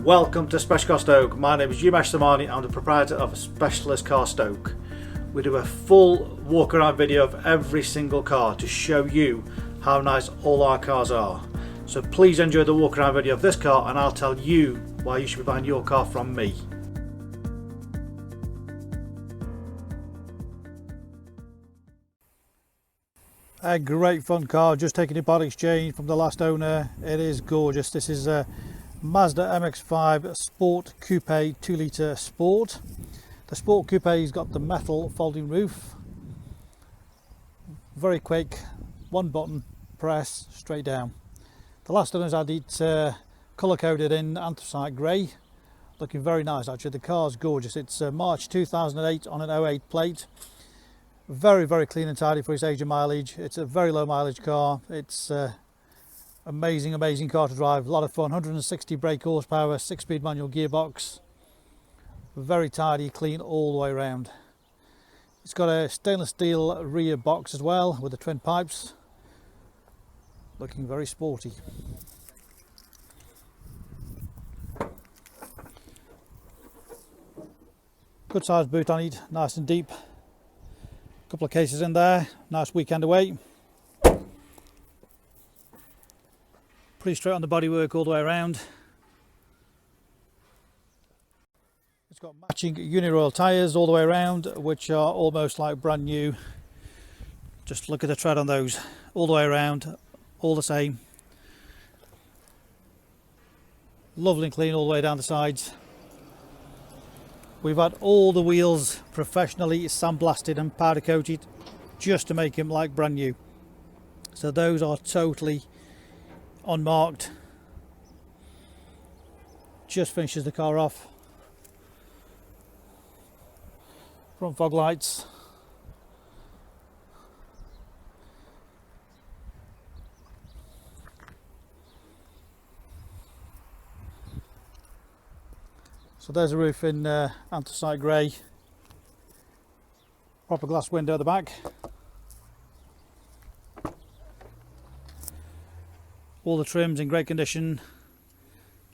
Welcome to Special Car Stoke. My name is Umesh Samani. I'm the proprietor of Specialist Car Stoke. We do a full walk around video of every single car to show you how nice all our cars are. So please enjoy the walk around video of this car and I'll tell you why you should be buying your car from me. A great fun car, just taking a part exchange from the last owner. It is gorgeous. This is a Mazda MX5 Sport Coupe 2-litre Sport. The Sport Coupe's got the metal folding roof. Very quick, one button press straight down. The last owners had it colour coded in anthracite grey, looking very nice actually. The car's gorgeous. It's March 2008 on an 08 plate. Very clean and tidy for its age and mileage. It's a very low mileage car. It's amazing car to drive. A lot of fun. 160 brake horsepower, 6-speed manual gearbox. Very tidy, clean all the way around. It's got a stainless steel rear box as well with the Trent pipes. Looking very sporty. Good sized boot on it, nice and deep. Couple of cases in there, nice weekend away. Pretty straight on the bodywork all the way around. It's got matching Uniroyal tyres all the way around, which are almost like brand new. Just look at the tread on those, all the way around, all the same. Lovely and clean all the way down the sides. We've had all the wheels professionally sandblasted and powder coated just to make them like brand new. So those are totally unmarked. Just finishes the car off. Front fog lights. So there's a roof in anthracite grey. Proper glass window at the back. All the trims in great condition.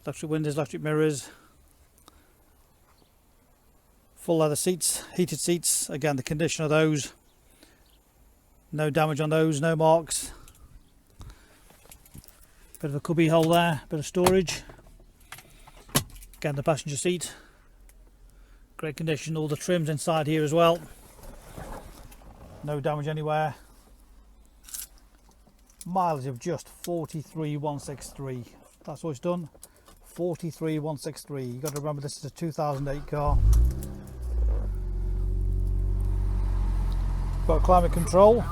Electric windows, electric mirrors. Full leather seats, heated seats. Again, the condition of those. No damage on those, no marks. Bit of a cubby hole there, bit of storage. Again, the passenger seat, great condition. All the trims inside here as well, no damage anywhere. Mileage of just 43,163. That's what it's done. 43,163. You've got to remember this is a 2008 car. Got climate control.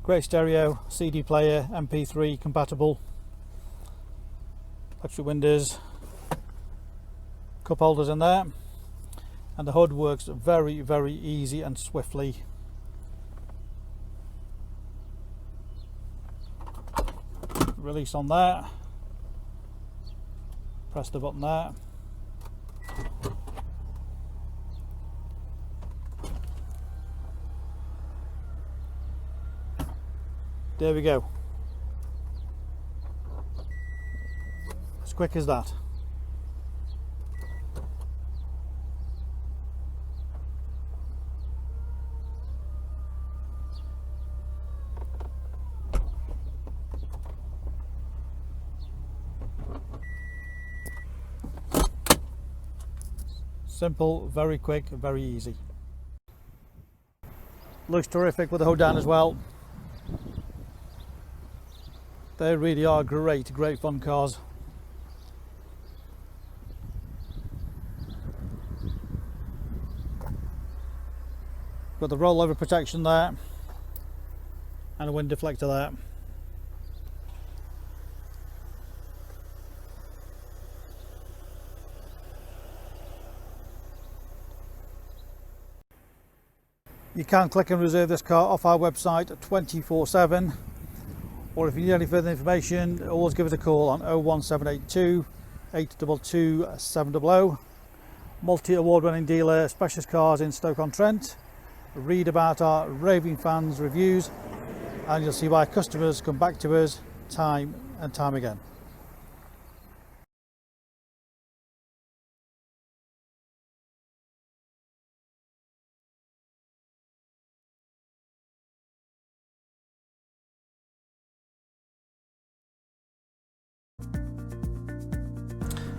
Great stereo, CD player, MP3 compatible, electric windows, cup holders in there, and the hood works very easy and swiftly. Release on there, press the button there. There we go. As quick as that. Simple, very quick, very easy. Looks terrific with the hood down as well. They really are great fun cars. Got the rollover protection there and a wind deflector there. You can click and reserve this car off our website 24/7. Or if you need any further information, always give us a call on 01782 822 700. Multi-award winning dealer, Specialist Cars in Stoke-on-Trent. Read about our raving fans reviews and you'll see why customers come back to us time and time again.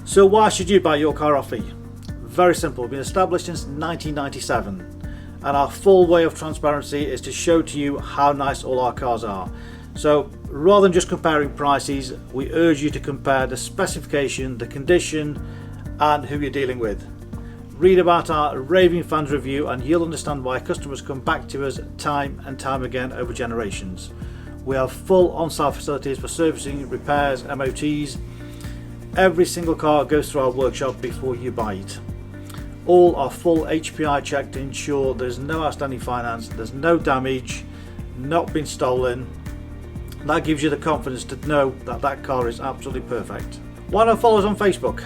So why should you buy your car off me? Very simple. We've been established since 1997, and our full way of transparency is to show to you how nice all our cars are. So rather than just comparing prices, we urge you to compare the specification, the condition, and who you're dealing with. Read about our raving fans review and you'll understand why customers come back to us time and time again over generations. We have full on-site facilities for servicing, repairs, MOTs. Every single car goes through our workshop before you buy it. All are full HPI checked to ensure there's no outstanding finance, there's no damage, not been stolen. That gives you the confidence to know that that car is absolutely perfect. Why not follow us on Facebook?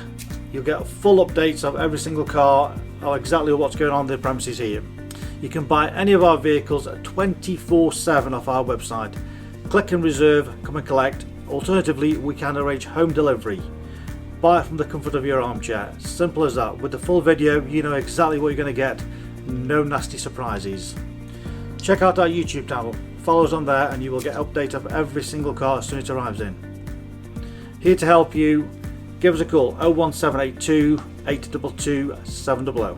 You'll get full updates of every single car, or exactly what's going on in the premises here. You can buy any of our vehicles 24/7 off our website. Click and reserve, come and collect. Alternatively, we can arrange home delivery. Buy it from the comfort of your armchair. Simple as that. With the full video, you know exactly what you're going to get. No nasty surprises. Check out our YouTube channel. Follow us on there and you will get updates of every single car as soon as it arrives in. Here to help you. Give us a call 01782 822 700.